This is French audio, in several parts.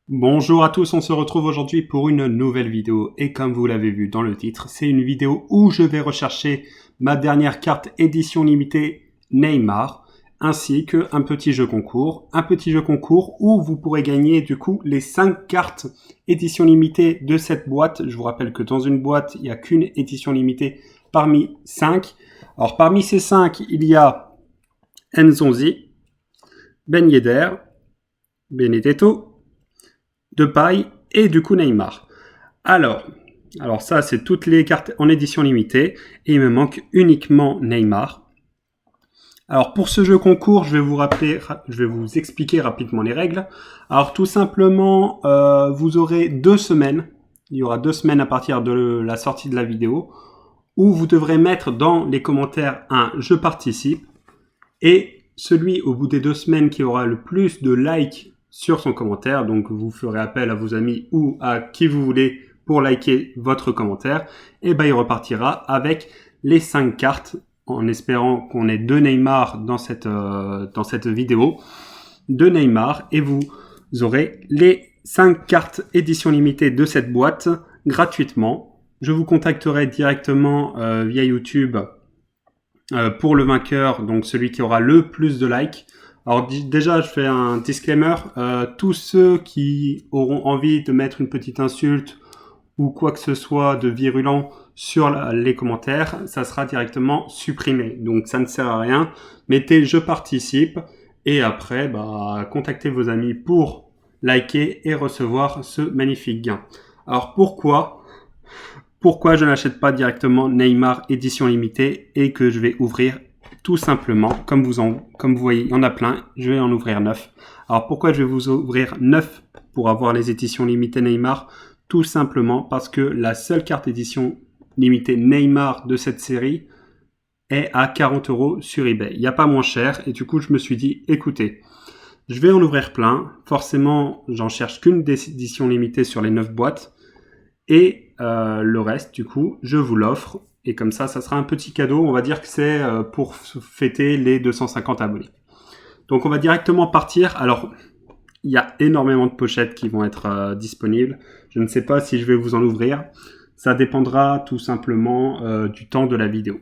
Bonjour à tous, on se retrouve aujourd'hui pour une nouvelle vidéo et comme vous l'avez vu dans le titre, c'est une vidéo où je vais rechercher ma dernière carte édition limitée Neymar ainsi qu'un petit jeu concours. Un petit jeu concours où vous pourrez gagner du coup les 5 cartes édition limitée de cette boîte. Je vous rappelle que dans une boîte, il n'y a qu'une édition limitée parmi 5. Alors parmi ces 5, il y a Nzonzi, Ben Yedder, Benedetto, Depay et du coup Neymar. Alors ça c'est toutes les cartes en édition limitée et il me manque uniquement Neymar. Alors pour ce jeu concours, je vais vous expliquer rapidement les règles. Alors tout simplement, vous aurez 2 semaines. Il y aura 2 semaines à partir de la sortie de la vidéo où vous devrez mettre dans les commentaires un je participe et celui au bout des 2 semaines qui aura le plus de likes sur son commentaire, donc vous ferez appel à vos amis ou à qui vous voulez pour liker votre commentaire, et ben il repartira avec les 5 cartes, en espérant qu'on ait 2 Neymar dans cette vidéo, 2 Neymar, et vous aurez les 5 cartes édition limitée de cette boîte gratuitement. Je vous contacterai directement via YouTube pour le vainqueur, donc celui qui aura le plus de likes. Alors déjà, je fais un disclaimer. Tous ceux qui auront envie de mettre une petite insulte ou quoi que ce soit de virulent sur les commentaires, ça sera directement supprimé. Donc ça ne sert à rien. Mettez je participe et après, contactez vos amis pour liker et recevoir ce magnifique gain. Alors pourquoi je n'achète pas directement Neymar édition limitée et que je vais ouvrir tout simplement, comme vous voyez, il y en a plein, je vais en ouvrir 9. Alors pourquoi je vais vous ouvrir 9 pour avoir les éditions limitées Neymar? Tout simplement parce que la seule carte édition limitée Neymar de cette série est à 40 € sur eBay. Il n'y a pas moins cher et du coup je me suis dit, écoutez, je vais en ouvrir plein. Forcément, j'en cherche qu'une édition limitée sur les 9 boîtes. Et le reste, du coup, je vous l'offre. Et comme ça sera un petit cadeau. On va dire que c'est pour fêter les 250 abonnés. Donc on va directement partir. Alors, il y a énormément de pochettes qui vont être disponibles. Je ne sais pas si je vais vous en ouvrir. Ça dépendra tout simplement du temps de la vidéo.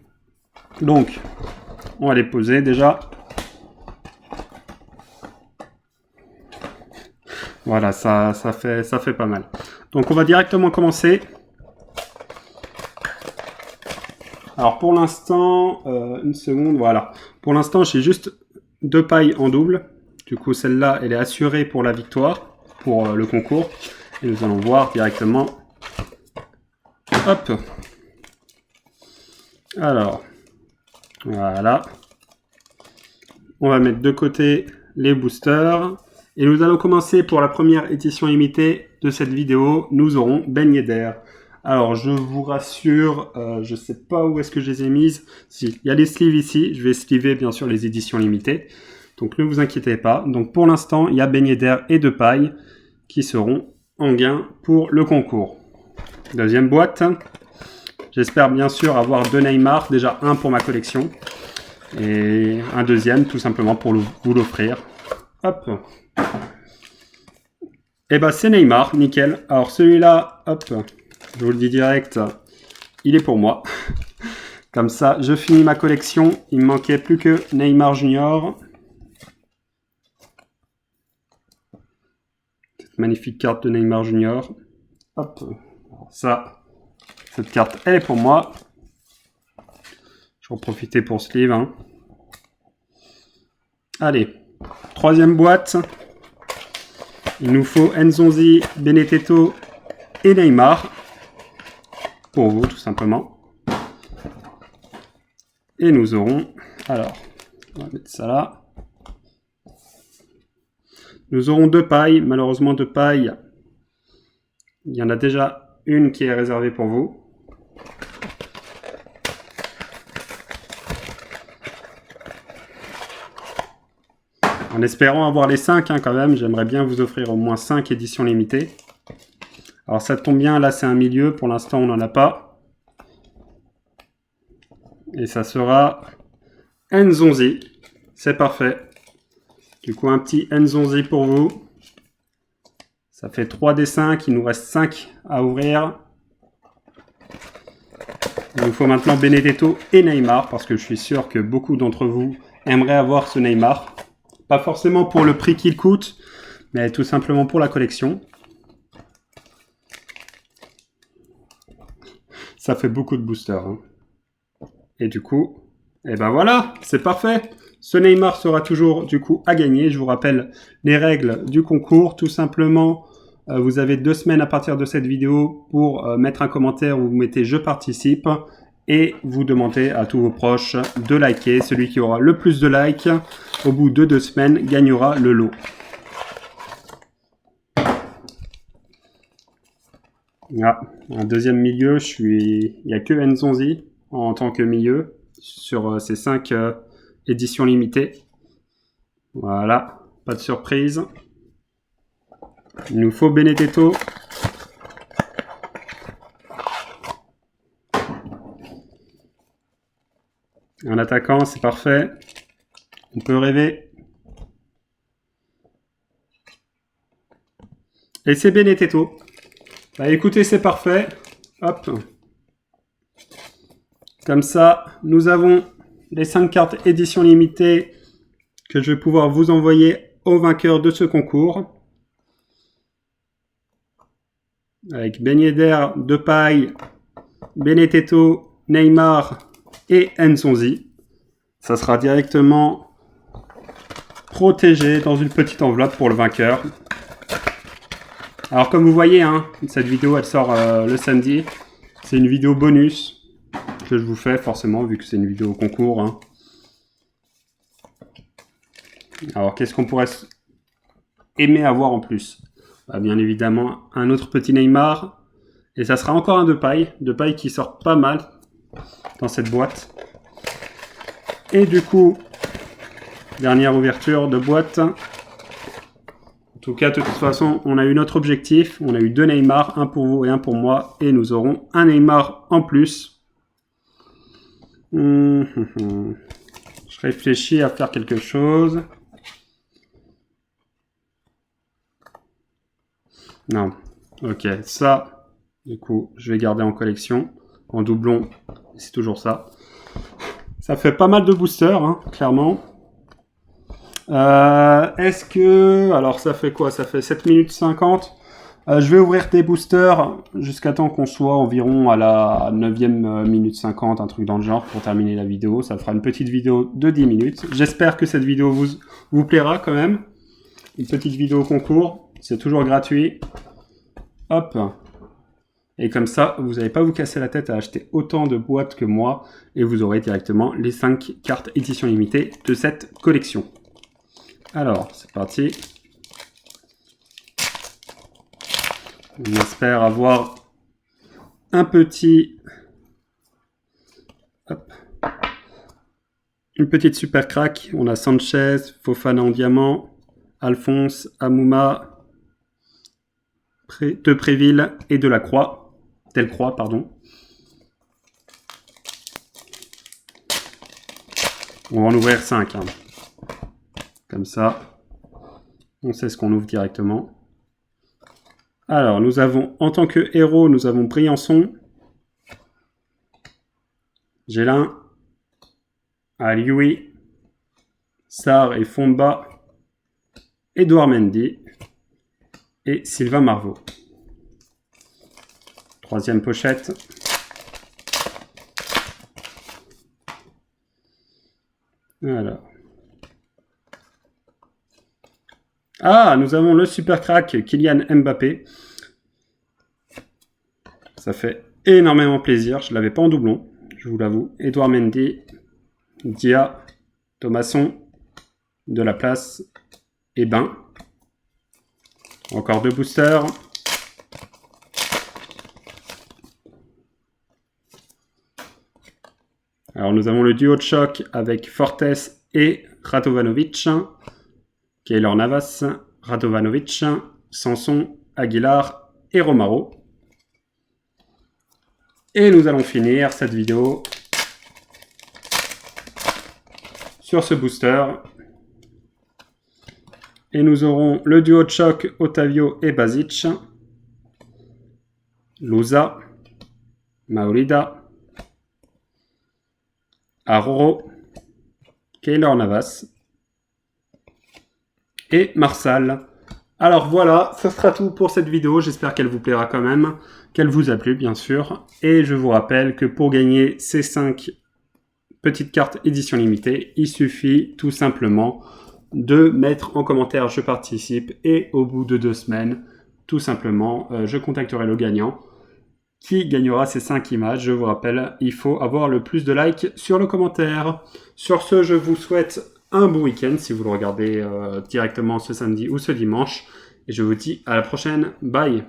Donc, on va les poser déjà. Voilà, ça fait pas mal. Donc on va directement commencer. Alors pour l'instant, une seconde, voilà. Pour l'instant, j'ai juste 2 pailles en double. Du coup, celle-là, elle est assurée pour la victoire, pour le concours. Et nous allons voir directement. Hop. Alors, voilà. On va mettre de côté les boosters. Et nous allons commencer pour la première édition limitée de cette vidéo. Nous aurons Ben Yedder. Alors, je vous rassure, je ne sais pas où est-ce que je les ai mises. Si, il y a les sleeves ici. Je vais sleever, bien sûr, les éditions limitées. Donc, ne vous inquiétez pas. Donc, pour l'instant, il y a Ben Yedder et Depay qui seront en gain pour le concours. Deuxième boîte. J'espère, bien sûr, avoir 2 Neymar. Déjà, un pour ma collection. Et un deuxième, tout simplement, pour vous l'offrir. Hop. Et bah c'est Neymar, nickel. Alors celui-là, hop, je vous le dis direct, il est pour moi. Comme ça, je finis ma collection. Il me manquait plus que Neymar Junior. Cette magnifique carte de Neymar Junior. Hop, alors ça, cette carte, elle est pour moi. Je vais en profiter pour ce livre. Hein. Allez, troisième boîte. Il nous faut Nzonzi, Benedetto et Neymar. Pour vous, tout simplement. Et nous aurons... Alors, on va mettre ça là. Nous aurons 2 pailles. Malheureusement, 2 pailles. Il y en a déjà une qui est réservée pour vous. En espérant avoir les 5 hein, quand même, j'aimerais bien vous offrir au moins 5 éditions limitées. Alors ça tombe bien, là c'est un milieu, pour l'instant on n'en a pas. Et ça sera Nzonzi, c'est parfait. Du coup un petit Nzonzi pour vous. Ça fait 3 des 5, il nous reste 5 à ouvrir. Il nous faut maintenant Benedetto et Neymar, parce que je suis sûr que beaucoup d'entre vous aimeraient avoir ce Neymar. Pas forcément pour le prix qu'il coûte, mais tout simplement pour la collection. Ça fait beaucoup de boosters. Hein. Et du coup, et ben voilà, c'est parfait. Ce Neymar sera toujours du coup à gagner. Je vous rappelle les règles du concours. Tout simplement, vous avez 2 semaines à partir de cette vidéo pour mettre un commentaire où vous mettez « Je participe » et vous demandez à tous vos proches de liker. Celui qui aura le plus de likes au bout de 2 semaines gagnera le lot. Ah, un deuxième milieu, il n'y a que Nzonzi en tant que milieu sur ces 5 éditions limitées. Voilà, pas de surprise. Il nous faut Benedetto. Un attaquant, c'est parfait. On peut rêver. Et c'est Benedetto. Bah écoutez, c'est parfait. Hop. Comme ça, nous avons les 5 cartes édition limitée que je vais pouvoir vous envoyer au vainqueur de ce concours. Avec Ben Yedder, Depay, Benedetto, Neymar et Nzonzi. Ça sera directement protégé dans une petite enveloppe pour le vainqueur. Alors comme vous voyez, hein, cette vidéo elle sort le samedi. C'est une vidéo bonus que je vous fais forcément vu que c'est une vidéo concours. Hein. Alors qu'est-ce qu'on pourrait aimer avoir en plus? Bah, bien évidemment un autre petit Neymar. Et ça sera encore un Depay qui sort pas mal dans cette boîte. Et du coup, dernière ouverture de boîte. En tout cas, de toute façon, on a eu notre objectif. On a eu 2 Neymar, un pour vous et un pour moi. Et nous aurons un Neymar en plus. Je réfléchis à faire quelque chose. Non. Ok, ça, du coup, je vais garder en collection. En doublon, c'est toujours ça. Ça fait pas mal de boosters, hein, clairement. Est-ce que... Alors ça fait quoi? Ça fait 7 minutes 50. Je vais ouvrir des boosters jusqu'à temps qu'on soit environ à la 9e minute 50, un truc dans le genre, pour terminer la vidéo. Ça fera une petite vidéo de 10 minutes. J'espère que cette vidéo vous plaira quand même. Une petite vidéo concours. C'est toujours gratuit. Hop. Et comme ça, vous n'allez pas vous casser la tête à acheter autant de boîtes que moi. Et vous aurez directement les 5 cartes édition limitée de cette collection. Alors, c'est parti. On espère avoir un petit... Hop. Une petite super crack. On a Sanchez, Fofana en diamant, Alphonse, Amouma, Tepréville et Delcroix, pardon. On va en ouvrir 5. Hein. Comme ça, on sait ce qu'on ouvre directement. Alors, nous avons, en tant que héros, nous avons Briançon, Gélin, Alioui, Sarr et Fomba, Edouard Mendy et Sylvain Marvaux. 3e pochette. Alors. Ah, nous avons le super crack Kylian Mbappé. Ça fait énormément plaisir. Je ne l'avais pas en doublon, je vous l'avoue. Edouard Mendy, Dia, Thomasson, Delaplace et Ben. Encore 2 boosters. Alors nous avons le duo de choc avec Fortes et Radovanovic. Keylor Navas, Radovanovic, Sanson, Aguilar et Romaro. Et nous allons finir cette vidéo sur ce booster Et nous aurons le duo de choc Otavio et Basic. Louza. Maolida. Aroro. Keylor Navas. Et Marsal. Alors voilà, ce sera tout pour cette vidéo. J'espère qu'elle vous plaira quand même, qu'elle vous a plu bien sûr. Et je vous rappelle que pour gagner ces 5 petites cartes édition limitée, il suffit tout simplement de mettre en commentaire « Je participe » et au bout de 2 semaines, tout simplement, je contacterai le gagnant qui gagnera ces 5 images. Je vous rappelle, il faut avoir le plus de likes sur le commentaire. Sur ce, je vous souhaite un bon week-end si vous le regardez directement ce samedi ou ce dimanche. Et je vous dis à la prochaine. Bye!